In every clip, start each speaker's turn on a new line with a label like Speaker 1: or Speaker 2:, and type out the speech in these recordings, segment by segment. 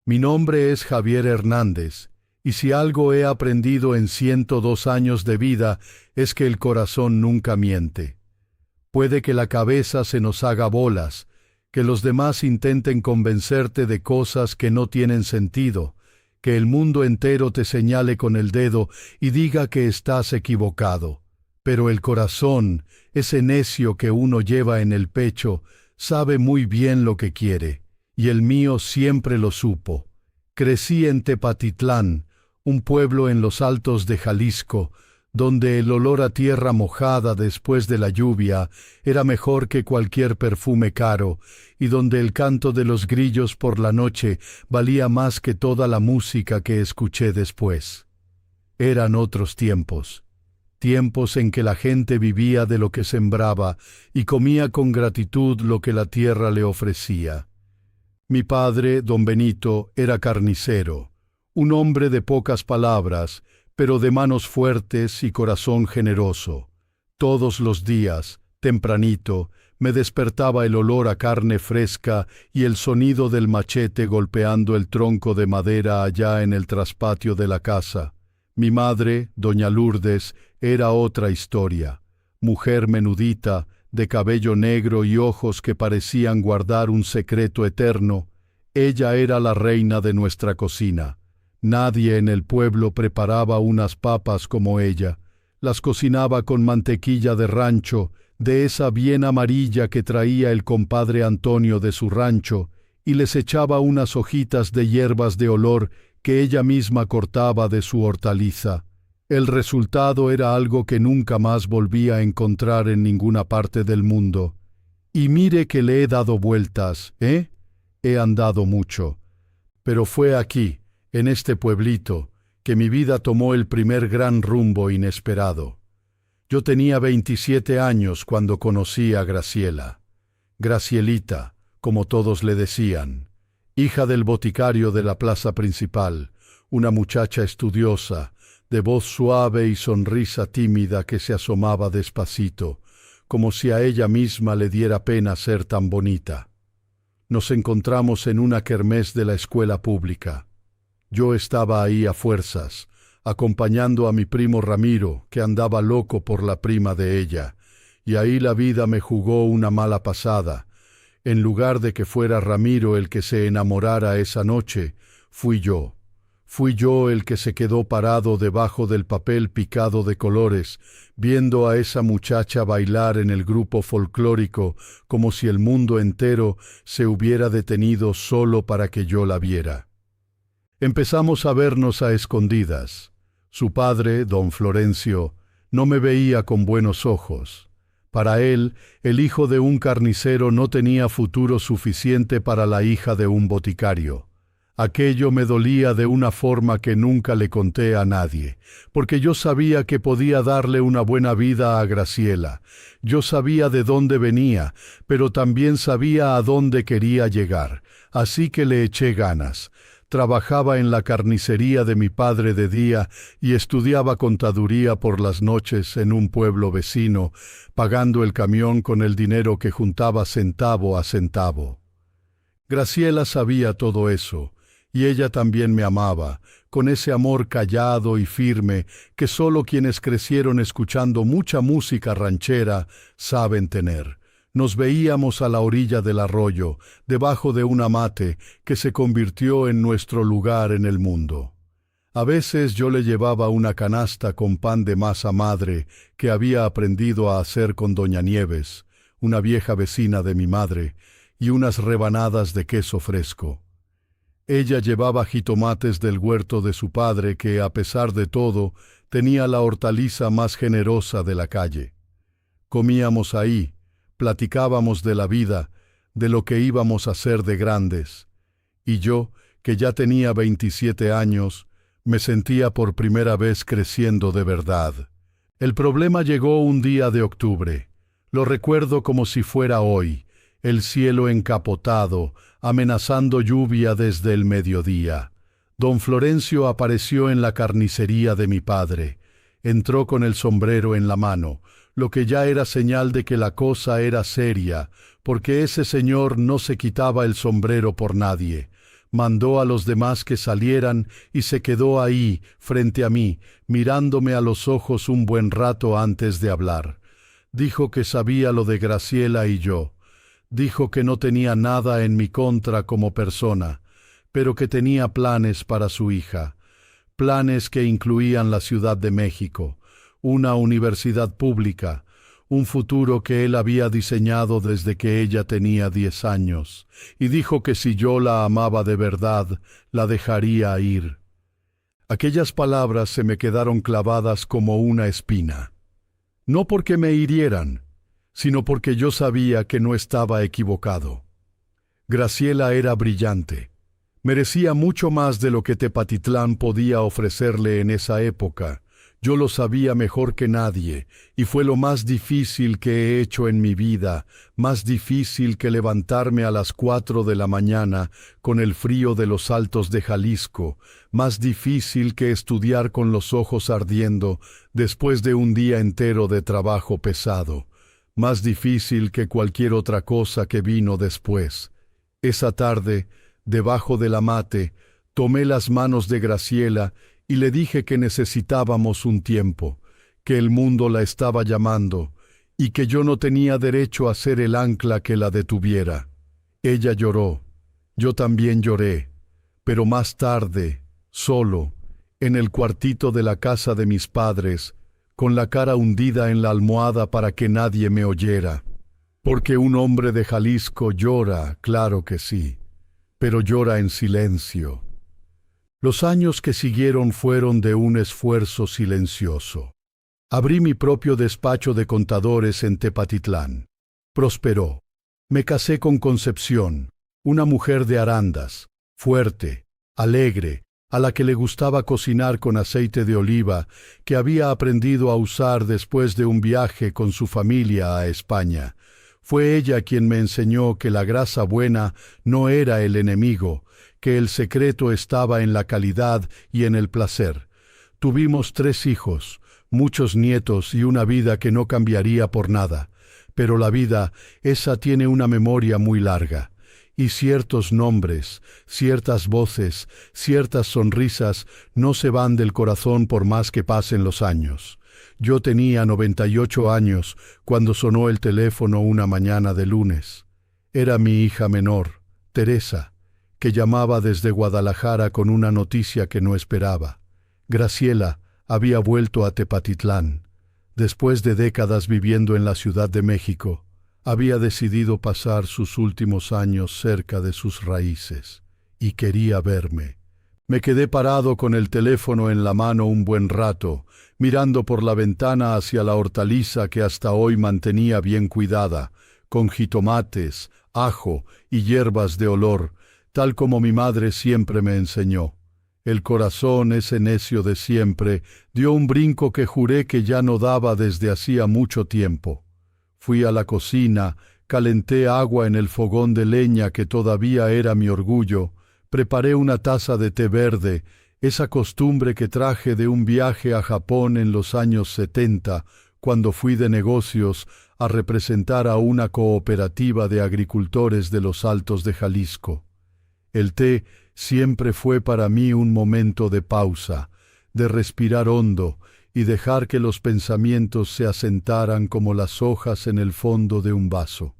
Speaker 1: Mi nombre es Javier Hernández, y si algo he aprendido en 102 años de vida es que el corazón nunca miente. Puede que la cabeza se nos haga bolas, que los demás intenten convencerte de cosas que no tienen sentido, que el mundo entero te señale con el dedo y diga que estás equivocado. Pero el corazón, ese necio que uno lleva en el pecho, sabe muy bien lo que quiere, y el mío siempre lo supo. Crecí en Tepatitlán, un pueblo en los altos de Jalisco, donde el olor a tierra mojada después de la lluvia era mejor que cualquier perfume caro, y donde el canto de los grillos por la noche valía más que toda la música que escuché después. Eran otros tiempos, tiempos en que la gente vivía de lo que sembraba y comía con gratitud lo que la tierra le ofrecía. Mi padre, don Benito, era carnicero, un hombre de pocas palabras, pero de manos fuertes y corazón generoso. Todos los días, tempranito, me despertaba el olor a carne fresca y el sonido del machete golpeando el tronco de madera allá en el traspatio de la casa. Mi madre, doña Lourdes, era otra historia. Mujer menudita, de cabello negro y ojos que parecían guardar un secreto eterno. Ella era la reina de nuestra cocina. Nadie en el pueblo preparaba unas papas como ella. Las cocinaba con mantequilla de rancho, de esa bien amarilla que traía el compadre Antonio de su rancho, y les echaba unas hojitas de hierbas de olor que ella misma cortaba de su hortaliza. El resultado era algo que nunca más volví a encontrar en ninguna parte del mundo. Y mire que le he dado vueltas, ¿eh? He andado mucho. Pero fue aquí, en este pueblito, que mi vida tomó el primer gran rumbo inesperado. Yo tenía 27 años cuando conocí a Graciela. Gracielita, como todos le decían, hija del boticario de la plaza principal, una muchacha estudiosa, de voz suave y sonrisa tímida que se asomaba despacito, como si a ella misma le diera pena ser tan bonita. Nos encontramos en una kermés de la escuela pública. Yo estaba ahí a fuerzas, acompañando a mi primo Ramiro, que andaba loco por la prima de ella, y ahí la vida me jugó una mala pasada. En lugar de que fuera Ramiro el que se enamorara esa noche, fui yo. Fui yo el que se quedó parado debajo del papel picado de colores, viendo a esa muchacha bailar en el grupo folclórico como si el mundo entero se hubiera detenido solo para que yo la viera. Empezamos a vernos a escondidas. Su padre, don Florencio, no me veía con buenos ojos. Para él, el hijo de un carnicero no tenía futuro suficiente para la hija de un boticario. Aquello me dolía de una forma que nunca le conté a nadie, porque yo sabía que podía darle una buena vida a Graciela. Yo sabía de dónde venía, pero también sabía a dónde quería llegar, así que le eché ganas. Trabajaba en la carnicería de mi padre de día y estudiaba contaduría por las noches en un pueblo vecino, pagando el camión con el dinero que juntaba centavo a centavo. Graciela sabía todo eso, y ella también me amaba, con ese amor callado y firme que solo quienes crecieron escuchando mucha música ranchera saben tener. Nos veíamos a la orilla del arroyo, debajo de un amate que se convirtió en nuestro lugar en el mundo. A veces yo le llevaba una canasta con pan de masa madre que había aprendido a hacer con doña Nieves, una vieja vecina de mi madre, y unas rebanadas de queso fresco. Ella llevaba jitomates del huerto de su padre que, a pesar de todo, tenía la hortaliza más generosa de la calle. Comíamos ahí, platicábamos de la vida, de lo que íbamos a hacer de grandes. Y yo, que ya tenía 27 años, me sentía por primera vez creciendo de verdad. El problema llegó un día de octubre. Lo recuerdo como si fuera hoy, el cielo encapotado, amenazando lluvia desde el mediodía. Don Florencio apareció en la carnicería de mi padre. Entró con el sombrero en la mano, lo que ya era señal de que la cosa era seria, porque ese señor no se quitaba el sombrero por nadie. mandó a los demás que salieran y se quedó ahí, frente a mí, mirándome a los ojos un buen rato antes de hablar. Dijo que sabía lo de Graciela y yo. Dijo que no tenía nada en mi contra como persona, pero que tenía planes para su hija. Planes que incluían la Ciudad de México, una universidad pública, un futuro que él había diseñado desde que ella tenía 10 años, y dijo que si yo la amaba de verdad, la dejaría ir. Aquellas palabras se me quedaron clavadas como una espina. No porque me hirieran, sino porque yo sabía que no estaba equivocado. Graciela era brillante. Merecía mucho más de lo que Tepatitlán podía ofrecerle en esa época. Yo lo sabía mejor que nadie, y fue lo más difícil que he hecho en mi vida, más difícil que levantarme a las 4 de la mañana con el frío de los altos de Jalisco, más difícil que estudiar con los ojos ardiendo después de un día entero de trabajo pesado, más difícil que cualquier otra cosa que vino después. Esa tarde, debajo del amate, tomé las manos de Graciela y le dije que necesitábamos un tiempo, que el mundo la estaba llamando, y que yo no tenía derecho a ser el ancla que la detuviera. Ella lloró, yo también lloré, pero más tarde, solo, en el cuartito de la casa de mis padres, con la cara hundida en la almohada para que nadie me oyera. Porque un hombre de Jalisco llora, claro que sí, pero llora en silencio. Los años que siguieron fueron de un esfuerzo silencioso. Abrí mi propio despacho de contadores en Tepatitlán. Prosperó. Me casé con Concepción, una mujer de Arandas, fuerte, alegre, a la que le gustaba cocinar con aceite de oliva, que había aprendido a usar después de un viaje con su familia a España. Fue ella quien me enseñó que la grasa buena no era el enemigo, que el secreto estaba en la calidad y en el placer. Tuvimos 3 hijos, muchos nietos y una vida que no cambiaría por nada. Pero la vida, esa tiene una memoria muy larga. Y ciertos nombres, ciertas voces, ciertas sonrisas no se van del corazón por más que pasen los años. Yo tenía 98 años cuando sonó el teléfono una mañana de lunes. Era mi hija menor, Teresa, que llamaba desde Guadalajara con una noticia que no esperaba. Graciela había vuelto a Tepatitlán. Después de décadas viviendo en la Ciudad de México, había decidido pasar sus últimos años cerca de sus raíces, y quería verme. Me quedé parado con el teléfono en la mano un buen rato, mirando por la ventana hacia la hortaliza que hasta hoy mantenía bien cuidada, con jitomates, ajo y hierbas de olor, tal como mi madre siempre me enseñó. El corazón, ese necio de siempre, dio un brinco que juré que ya no daba desde hacía mucho tiempo. Fui a la cocina, calenté agua en el fogón de leña que todavía era mi orgullo, preparé una taza de té verde, esa costumbre que traje de un viaje a Japón en los años 70, cuando fui de negocios a representar a una cooperativa de agricultores de los Altos de Jalisco. El té siempre fue para mí un momento de pausa, de respirar hondo y dejar que los pensamientos se asentaran como las hojas en el fondo de un vaso.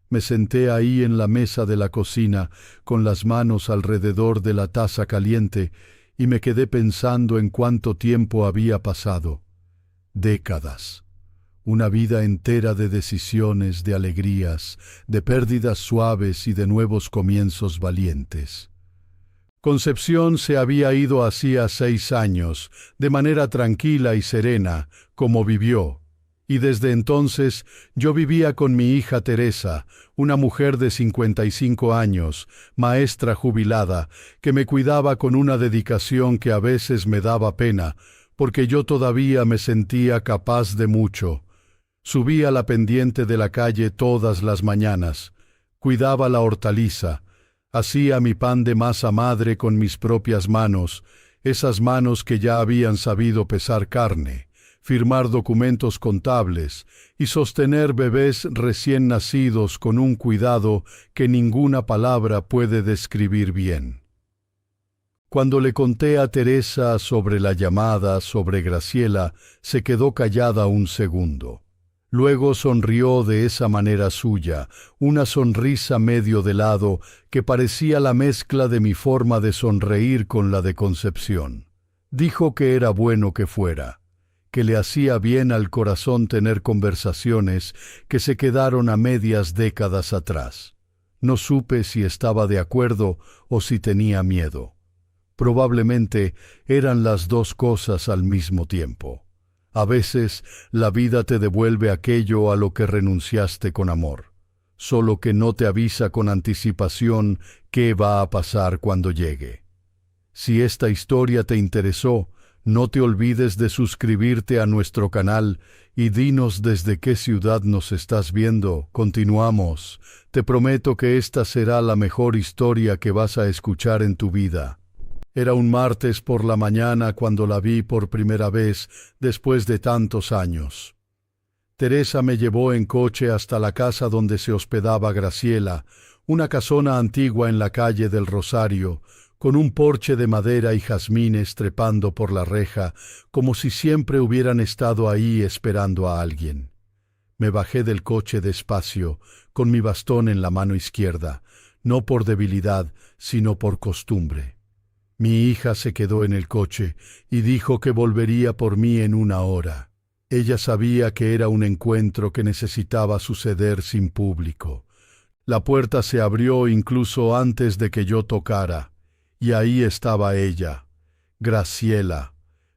Speaker 1: Me senté ahí en la mesa de la cocina, con las manos alrededor de la taza caliente, y me quedé pensando en cuánto tiempo había pasado. Décadas. Una vida entera de decisiones, de alegrías, de pérdidas suaves y de nuevos comienzos valientes. Concepción se había ido hacía 6 años, de manera tranquila y serena, como vivió, y desde entonces yo vivía con mi hija Teresa, una mujer de 55 años, maestra jubilada, que me cuidaba con una dedicación que a veces me daba pena, porque yo todavía me sentía capaz de mucho. Subía la pendiente de la calle todas las mañanas, cuidaba la hortaliza, hacía mi pan de masa madre con mis propias manos, esas manos que ya habían sabido pesar carne, firmar documentos contables y sostener bebés recién nacidos con un cuidado que ninguna palabra puede describir bien. Cuando le conté a Teresa sobre la llamada sobre Graciela, se quedó callada un segundo. Luego sonrió de esa manera suya, una sonrisa medio de lado que parecía la mezcla de mi forma de sonreír con la de Concepción. Dijo que era bueno que fuera, que le hacía bien al corazón tener conversaciones que se quedaron a medias décadas atrás. No supe si estaba de acuerdo o si tenía miedo. Probablemente eran las dos cosas al mismo tiempo. A veces la vida te devuelve aquello a lo que renunciaste con amor, solo que no te avisa con anticipación qué va a pasar cuando llegue. Si esta historia te interesó, no te olvides de suscribirte a nuestro canal y dinos desde qué ciudad nos estás viendo. Continuamos. Te prometo que esta será la mejor historia que vas a escuchar en tu vida. Era un martes por la mañana cuando la vi por primera vez después de tantos años. Teresa me llevó en coche hasta la casa donde se hospedaba Graciela, una casona antigua en la calle del Rosario, con un porche de madera y jazmines trepando por la reja, como si siempre hubieran estado ahí esperando a alguien. Me bajé del coche despacio, con mi bastón en la mano izquierda, no por debilidad, sino por costumbre. Mi hija se quedó en el coche y dijo que volvería por mí en 1 hora. Ella sabía que era un encuentro que necesitaba suceder sin público. La puerta se abrió incluso antes de que yo tocara, y ahí estaba ella, Graciela,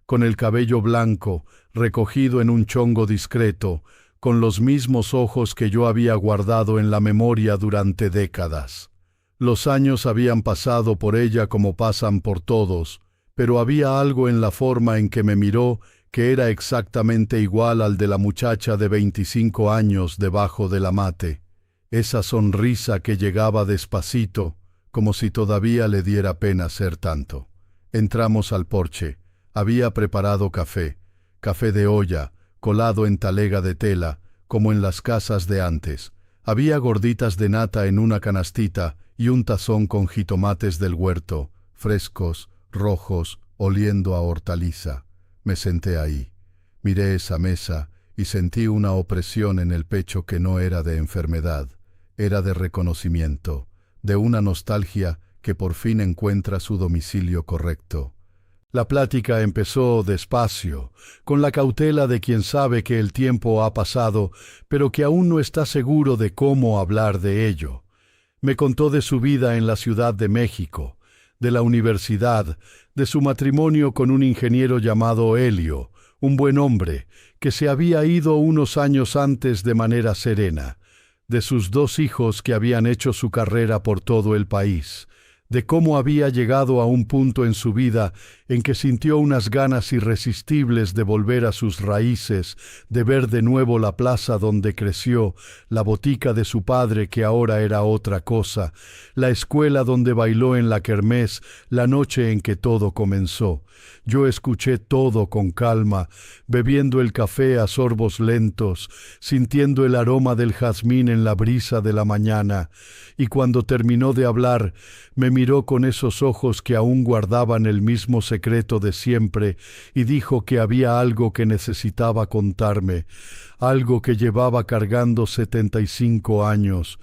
Speaker 1: con el cabello blanco, recogido en un chongo discreto, con los mismos ojos que yo había guardado en la memoria durante décadas. Los años habían pasado por ella como pasan por todos, pero había algo en la forma en que me miró que era exactamente igual al de la muchacha de 25 años debajo de la mate. Esa sonrisa que llegaba despacito, como si todavía le diera pena ser tanto. Entramos al porche. Había preparado café de olla, colado en talega de tela, como en las casas de antes. Había gorditas de nata en una canastita y un tazón con jitomates del huerto, frescos, rojos, oliendo a hortaliza. Me senté ahí. Miré esa mesa y sentí una opresión en el pecho que no era de enfermedad, era de reconocimiento, de una nostalgia que por fin encuentra su domicilio correcto. La plática empezó despacio, con la cautela de quien sabe que el tiempo ha pasado, pero que aún no está seguro de cómo hablar de ello. Me contó de su vida en la Ciudad de México, de la universidad, de su matrimonio con un ingeniero llamado Helio, un buen hombre, que se había ido unos años antes de manera serena, de sus 2 hijos que habían hecho su carrera por todo el país, de cómo había llegado a un punto en su vida en que sintió unas ganas irresistibles de volver a sus raíces, de ver de nuevo la plaza donde creció, la botica de su padre que ahora era otra cosa, la escuela donde bailó en la kermés la noche en que todo comenzó. Yo escuché todo con calma, bebiendo el café a sorbos lentos, sintiendo el aroma del jazmín en la brisa de la mañana, y cuando terminó de hablar, me miró con esos ojos que aún guardaban el mismo secreto de siempre y dijo que había algo que necesitaba contarme, algo que llevaba cargando 75 años.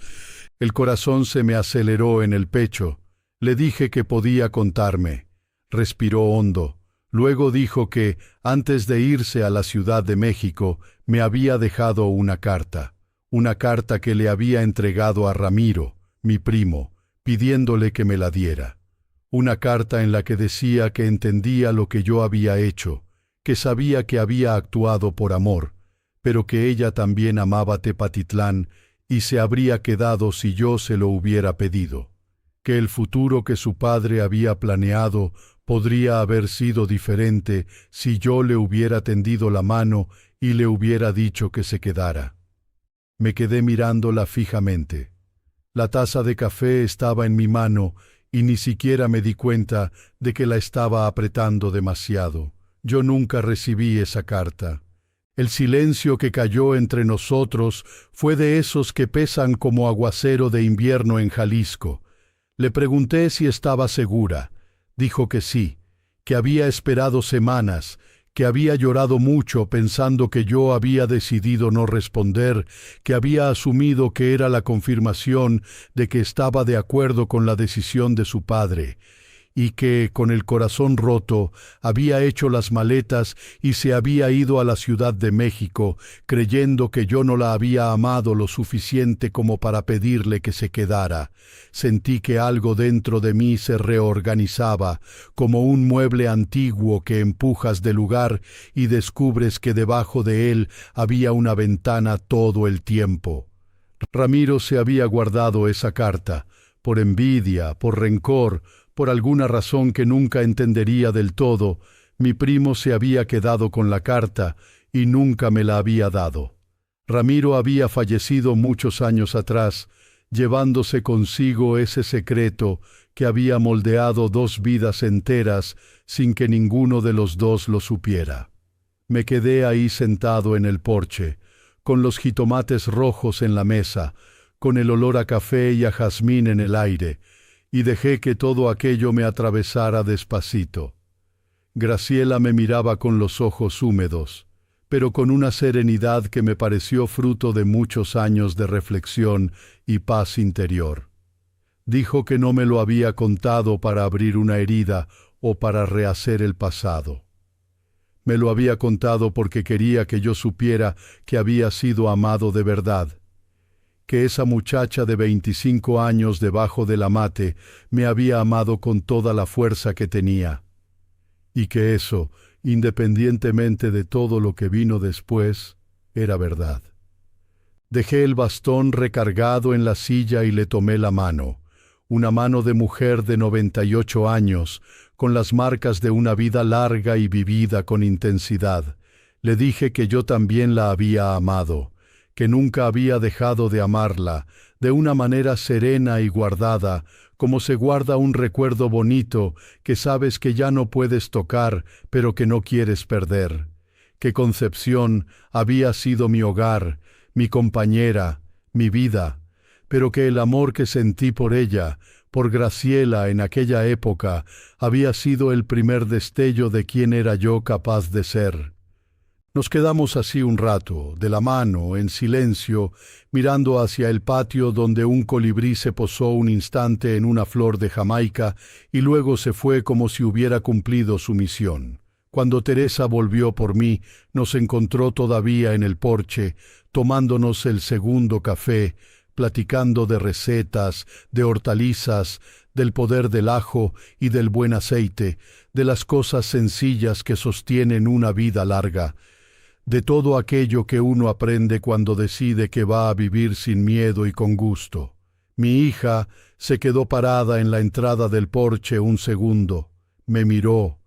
Speaker 1: El corazón se me aceleró en el pecho. Le dije que podía contarme. Respiró hondo. Luego dijo que, antes de irse a la Ciudad de México, me había dejado una carta que le había entregado a Ramiro, mi primo, pidiéndole que me la diera. Una carta en la que decía que entendía lo que yo había hecho, que sabía que había actuado por amor, pero que ella también amaba Tepatitlán y se habría quedado si yo se lo hubiera pedido, que el futuro que su padre había planeado podría haber sido diferente si yo le hubiera tendido la mano y le hubiera dicho que se quedara. Me quedé mirándola fijamente. La taza de café estaba en mi mano y ni siquiera me di cuenta de que la estaba apretando demasiado. Yo nunca recibí esa carta. El silencio que cayó entre nosotros fue de esos que pesan como aguacero de invierno en Jalisco. Le pregunté si estaba segura. Dijo que sí, que había esperado semanas, que había llorado mucho pensando que yo había decidido no responder, que había asumido que era la confirmación de que estaba de acuerdo con la decisión de su padre, y que, con el corazón roto, había hecho las maletas y se había ido a la Ciudad de México, creyendo que yo no la había amado lo suficiente como para pedirle que se quedara. Sentí que algo dentro de mí se reorganizaba, como un mueble antiguo que empujas de lugar y descubres que debajo de él había una ventana todo el tiempo. Ramiro se había guardado esa carta, por envidia, por rencor, por alguna razón que nunca entendería del todo. Mi primo se había quedado con la carta y nunca me la había dado. Ramiro había fallecido muchos años atrás, llevándose consigo ese secreto que había moldeado 2 vidas enteras sin que ninguno de los dos lo supiera. Me quedé ahí sentado en el porche, con los jitomates rojos en la mesa, con el olor a café y a jazmín en el aire, y dejé que todo aquello me atravesara despacito. Graciela me miraba con los ojos húmedos, pero con una serenidad que me pareció fruto de muchos años de reflexión y paz interior. Dijo que no me lo había contado para abrir una herida o para rehacer el pasado. Me lo había contado porque quería que yo supiera que había sido amado de verdad, que esa muchacha de 25 años debajo del amate me había amado con toda la fuerza que tenía, y que eso, independientemente de todo lo que vino después, era verdad. Dejé el bastón recargado en la silla y le tomé la mano, una mano de mujer de 98 años, con las marcas de una vida larga y vivida con intensidad. Le dije que yo también la había amado, que nunca había dejado de amarla, de una manera serena y guardada, como se guarda un recuerdo bonito que sabes que ya no puedes tocar, pero que no quieres perder. Que Concepción había sido mi hogar, mi compañera, mi vida, pero que el amor que sentí por ella, por Graciela en aquella época, había sido el primer destello de quién era yo capaz de ser. Nos quedamos así un rato, de la mano, en silencio, mirando hacia el patio donde un colibrí se posó un instante en una flor de Jamaica y luego se fue como si hubiera cumplido su misión. Cuando Teresa volvió por mí, nos encontró todavía en el porche, tomándonos el segundo café, platicando de recetas, de hortalizas, del poder del ajo y del buen aceite, de las cosas sencillas que sostienen una vida larga, de todo aquello que uno aprende cuando decide que va a vivir sin miedo y con gusto. Mi hija se quedó parada en la entrada del porche un segundo, me miró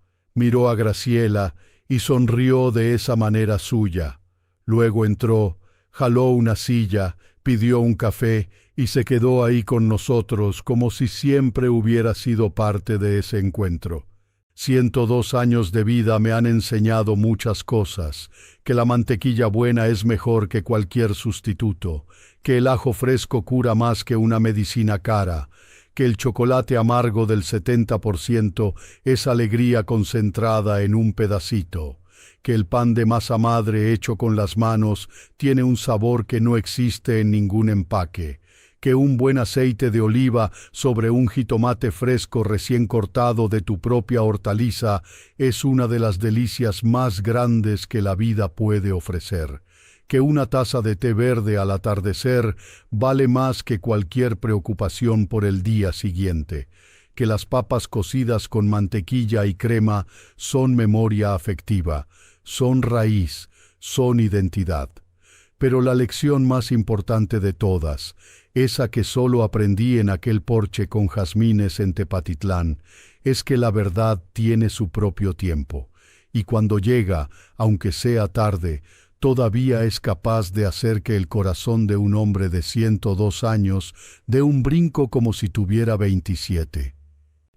Speaker 1: a Graciela y sonrió de esa manera suya. Luego entró, jaló una silla, pidió un café y se quedó ahí con nosotros como si siempre hubiera sido parte de ese encuentro. 102 años de vida me han enseñado muchas cosas, que la mantequilla buena es mejor que cualquier sustituto, que el ajo fresco cura más que una medicina cara, que el chocolate amargo del 70% es alegría concentrada en un pedacito, que el pan de masa madre hecho con las manos tiene un sabor que no existe en ningún empaque, que un buen aceite de oliva sobre un jitomate fresco recién cortado de tu propia hortaliza es una de las delicias más grandes que la vida puede ofrecer, que una taza de té verde al atardecer vale más que cualquier preocupación por el día siguiente, que las papas cocidas con mantequilla y crema son memoria afectiva, son raíz, son identidad. Pero la lección más importante de todas, esa que solo aprendí en aquel porche con jazmines en Tepatitlán, es que la verdad tiene su propio tiempo, y cuando llega, aunque sea tarde, todavía es capaz de hacer que el corazón de un hombre de 102 años dé un brinco como si tuviera 27.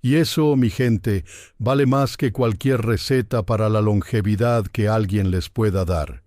Speaker 1: Y eso, mi gente, vale más que cualquier receta para la longevidad que alguien les pueda dar.